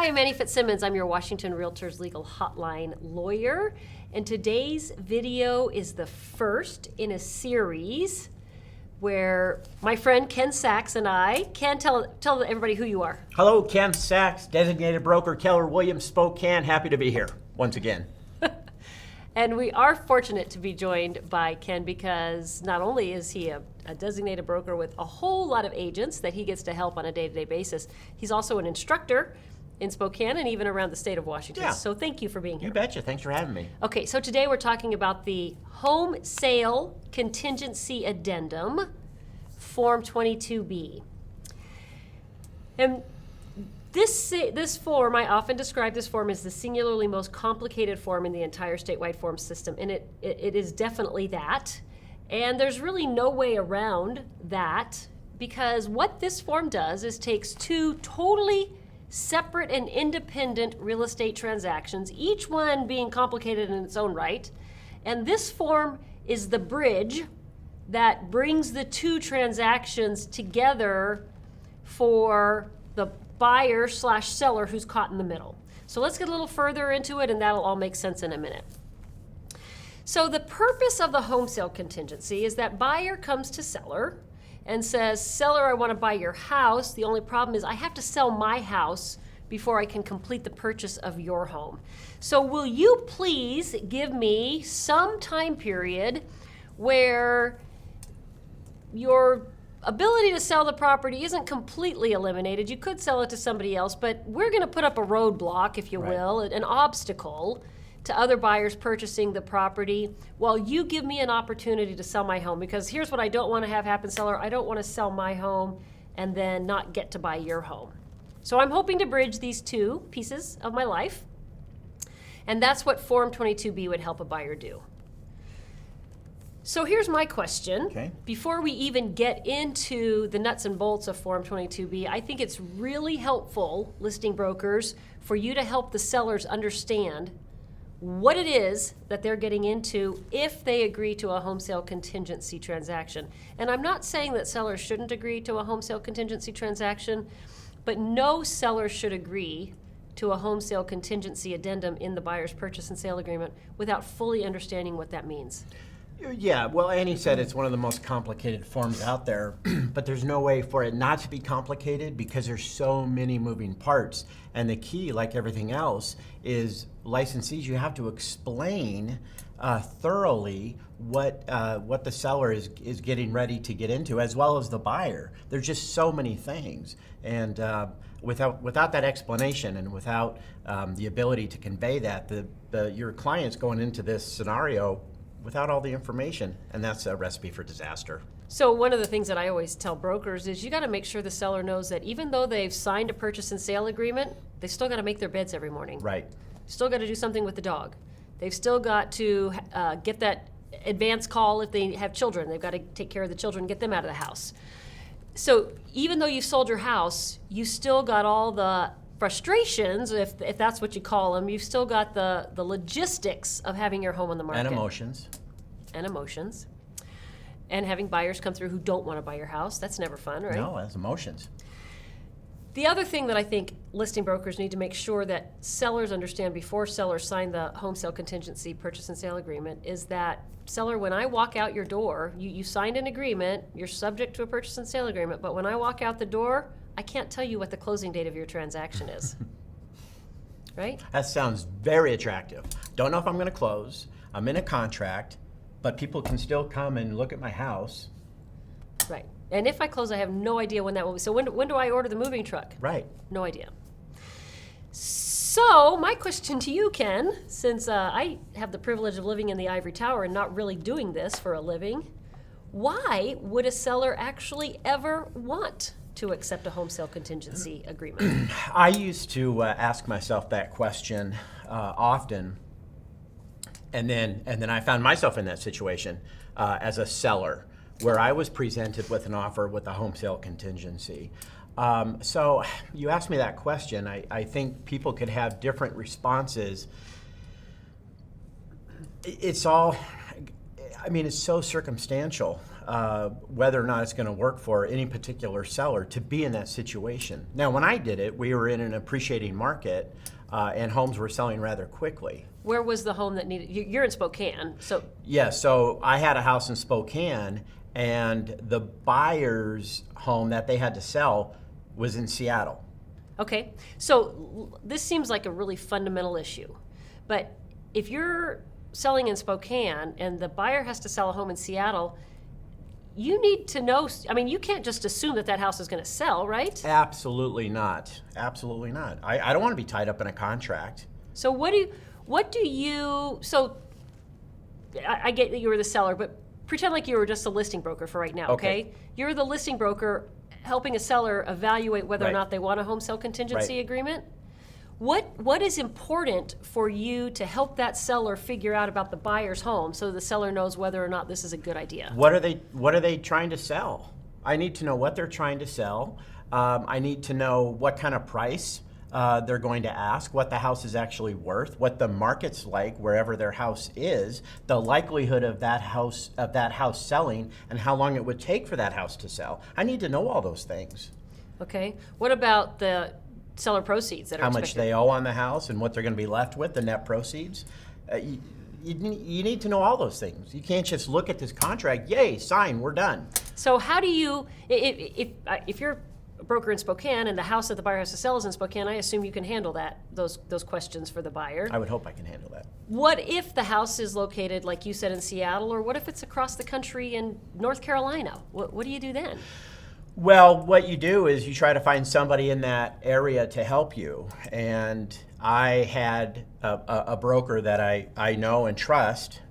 Hi, I'm Manny Fitzsimmons. I'm your Washington REALTORS legal hotline lawyer. And today's video is the first in a series where my friend Ken Sax and I, Ken, tell everybody who you are. Hello, Ken Sax, designated broker, Keller Williams, Spokane. Happy to be here once again. And we are fortunate to be joined by Ken because not only is he a designated broker with a whole lot of agents that he gets to help on a day-to-day basis, he's also an instructor in Spokane and even around the state of Washington. Yeah. So thank you for being here. You betcha. Thanks for having me. Okay, so today we're talking about the Home Sale Contingency Addendum, Form 22B. And this form, I often describe this form as the singularly most complicated form in the entire statewide form system, and it is definitely that. And there's really no way around that, because what this form does is takes two totally separate and independent real estate transactions, each one being complicated in its own right, and this form is the bridge that brings the two transactions together for the buyer/seller who's caught in the middle. So let's get a little further into it and that'll all make sense in a minute. So the purpose of the home sale contingency is that buyer comes to seller and says, seller, I want to buy your house. The only problem is I have to sell my house before I can complete the purchase of your home. So will you please give me some time period where your ability to sell the property isn't completely eliminated. You could sell it to somebody else, but we're going to put up a roadblock, if you will, an obstacle to other buyers purchasing the property while you give me an opportunity to sell my home. Because here's what I don't want to have happen, seller. I don't want to sell my home and then not get to buy your home. So I'm hoping to bridge these two pieces of my life. And that's what Form 22B would help a buyer do. So here's my question. Okay. Before we even get into the nuts and bolts of Form 22B, I think it's really helpful, listing brokers, for you to help the sellers understand what it is that they're getting into if they agree to a home sale contingency transaction. And I'm not saying that sellers shouldn't agree to a home sale contingency transaction, but no seller should agree to a home sale contingency addendum in the buyer's purchase and sale agreement without fully understanding what that means. Yeah, well, Annie said it's one of the most complicated forms out there, but there's no way for it not to be complicated because there's so many moving parts. And the key, like everything else, is licensees, you have to explain thoroughly what the seller is getting ready to get into, as well as the buyer. There's just so many things. And without that explanation and without the ability to convey that, your client's going into this scenario without all the information, and that's a recipe for disaster. So one of the things that I always tell brokers is you got to make sure the seller knows that even though they've signed a purchase and sale agreement, they still got to make their beds every morning. Right. Still got to do something with the dog. They've still got to get that advance call if they have children. They've got to take care of the children, get them out of the house. So even though you've sold your house, you still got all the frustrations, if that's what you call them. You've still got the logistics of having your home on the market. And emotions. And having buyers come through who don't want to buy your house. That's never fun, right? No, that's emotions. The other thing that I think listing brokers need to make sure that sellers understand before sellers sign the home sale contingency purchase and sale agreement is that, seller, when I walk out your door, you signed an agreement, you're subject to a purchase and sale agreement, but when I walk out the door, I can't tell you what the closing date of your transaction is. Right? That sounds very attractive. Don't know if I'm going to close. I'm in a contract, but people can still come and look at my house. Right. And if I close, I have no idea when that will be. So when do I order the moving truck? Right. No idea. So my question to you, Ken, since I have the privilege of living in the ivory tower and not really doing this for a living, why would a seller actually ever want to accept a home sale contingency agreement? I used to ask myself that question often, and then I found myself in that situation as a seller where I was presented with an offer with a home sale contingency. So you asked me that question. I think people could have different responses. It's so circumstantial. whether or not it's going to work for any particular seller to be in that situation. Now, when I did it, we were in an appreciating market, and homes were selling rather quickly. Where was the home that needed? You're in Spokane, so Yeah, so I had a house in Spokane, and the buyer's home that they had to sell was in Seattle. okay. So this seems like a really fundamental issue, but if you're selling in Spokane and the buyer has to sell a home in Seattle, you need to know. I mean, you can't just assume that that house is going to sell, right? Absolutely not. Absolutely not. I don't want to be tied up in a contract. So so I get that you were the seller, but pretend like you were just a listing broker for right now, okay? You're the listing broker helping a seller evaluate whether or Right. not they want a home sale contingency Right. agreement. What is important for you to help that seller figure out about the buyer's home so the seller knows whether or not this is a good idea? What are they trying to sell? I need to know what they're trying to sell. I need to know what kind of price they're going to ask, what the house is actually worth, what the market's like wherever their house is, the likelihood of that house selling, and how long it would take for that house to sell. I need to know all those things. Okay. What about the seller proceeds that are How much expected? they owe on the house and what they're going to be left with, the net proceeds. You need to know all those things. You can't just look at this contract, yay, sign, we're done. So how do you, if you're a broker in Spokane and the house that the buyer has to sell is in Spokane, I assume you can handle those questions for the buyer. I would hope I can handle that. What if the house is located, like you said, in Seattle, or what if it's across the country in North Carolina? What do you do then? Well, what you do is you try to find somebody in that area to help you. And I had a broker that I know and trust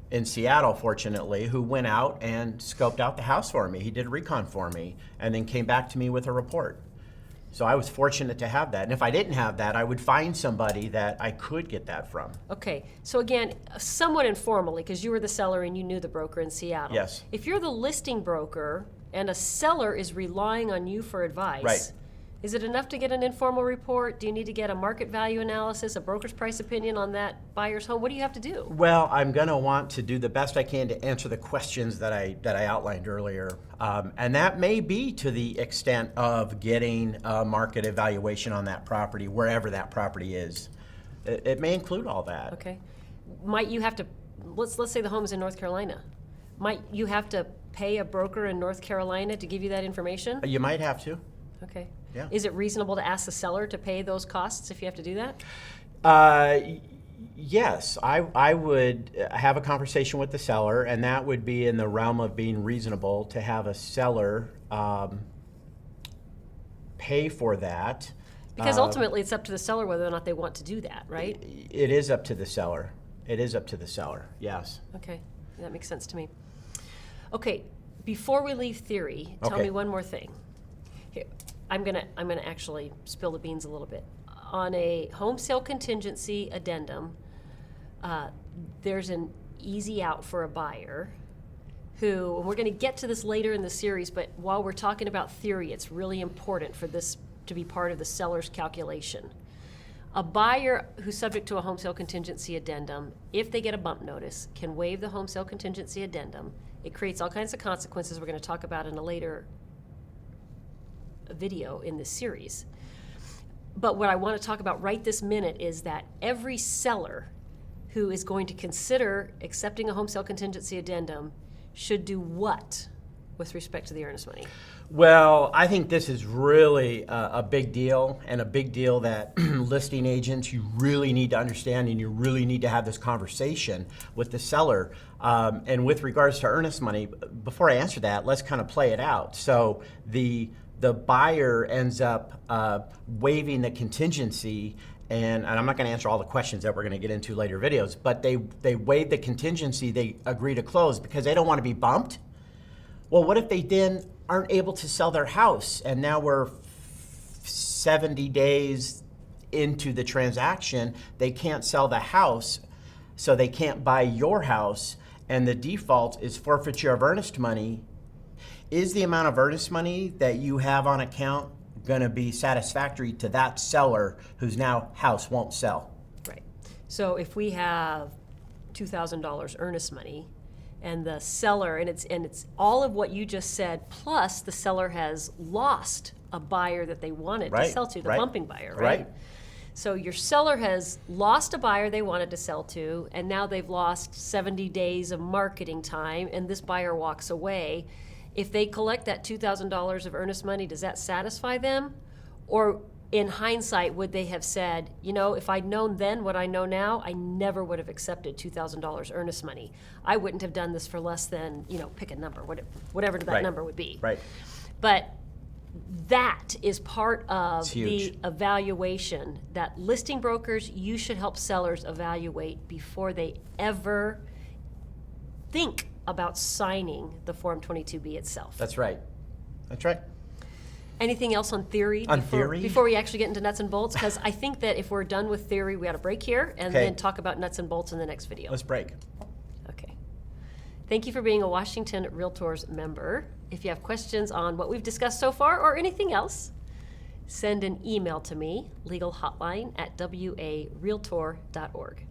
in Seattle, fortunately, who went out and scoped out the house for me. He did a recon for me and then came back to me with a report. So I was fortunate to have that. And if I didn't have that, I would find somebody that I could get that from. Okay, so again, somewhat informally, because you were the seller and you knew the broker in Seattle. Yes. If you're the listing broker and a seller is relying on you for advice, Right. Is it enough to get an informal report? Do you need to get a market value analysis, a broker's price opinion on that buyer's home? What do you have to do? Well, I'm going to want to do the best I can to answer the questions that I outlined earlier. And that may be to the extent of getting a market evaluation on that property, wherever that property is. It may include all that. Okay. Might you have to, let's say the home is in North Carolina. Might you have to pay a broker in North Carolina to give you that information? You might have to. Okay. Yeah. Is it reasonable to ask the seller to pay those costs if you have to do that? Yes, I would have a conversation with the seller, and that would be in the realm of being reasonable to have a seller pay for that. Because ultimately it's up to the seller whether or not they want to do that, right? It is up to the seller. It is up to the seller, yes. Okay, that makes sense to me. Okay, before we leave theory, tell Okay. me one more thing. Here, I'm gonna actually spill the beans a little bit. On a home sale contingency addendum, there's an easy out for a buyer who, and we're gonna get to this later in the series, but while we're talking about theory, it's really important for this to be part of the seller's calculation. A buyer who's subject to a home sale contingency addendum, if they get a bump notice, can waive the home sale contingency addendum. It creates all kinds of consequences we're going to talk about in a later video in this series. But what I want to talk about right this minute is that every seller who is going to consider accepting a home sale contingency addendum should do what with respect to the earnest money? Well, I think this is really a big deal, and a big deal that listing agents, you really need to understand, and you really need to have this conversation with the seller. And with regards to earnest money, before I answer that, let's kind of play it out. So the buyer ends up waiving the contingency, and I'm not going to answer all the questions that we're going to get into later videos, but they waive the contingency, they agree to close because they don't want to be bumped. Well, what if they then aren't able to sell their house, and now we're 70 days into the transaction, they can't sell the house, so they can't buy your house, and the default is forfeiture of earnest money. Is the amount of earnest money that you have on account going to be satisfactory to that seller whose now house won't sell? Right. So if we have $2,000 earnest money and the seller, and it's all of what you just said, plus the seller has lost a buyer that they wanted to Right, sell to, the right, bumping buyer, right. So your seller has lost a buyer they wanted to sell to, and now they've lost 70 days of marketing time, and this buyer walks away. If they collect that $2,000 of earnest money, does that satisfy them? Or in hindsight, would they have said, if I'd known then what I know now, I never would have accepted $2,000 earnest money. I wouldn't have done this for less than, pick a number, whatever that Right. number would be. Right. But that is part of It's huge. the evaluation that listing brokers, you should help sellers evaluate before they ever think about signing the Form 22B itself. That's right. That's right. Anything else on theory? On before, theory? Before we actually get into nuts and bolts? Because I think that if we're done with theory, we ought to break here and Okay. then talk about nuts and bolts in the next video. Let's break. Okay. Thank you for being a Washington REALTORS member. If you have questions on what we've discussed so far or anything else, send an email to me, legalhotline@warealtor.org.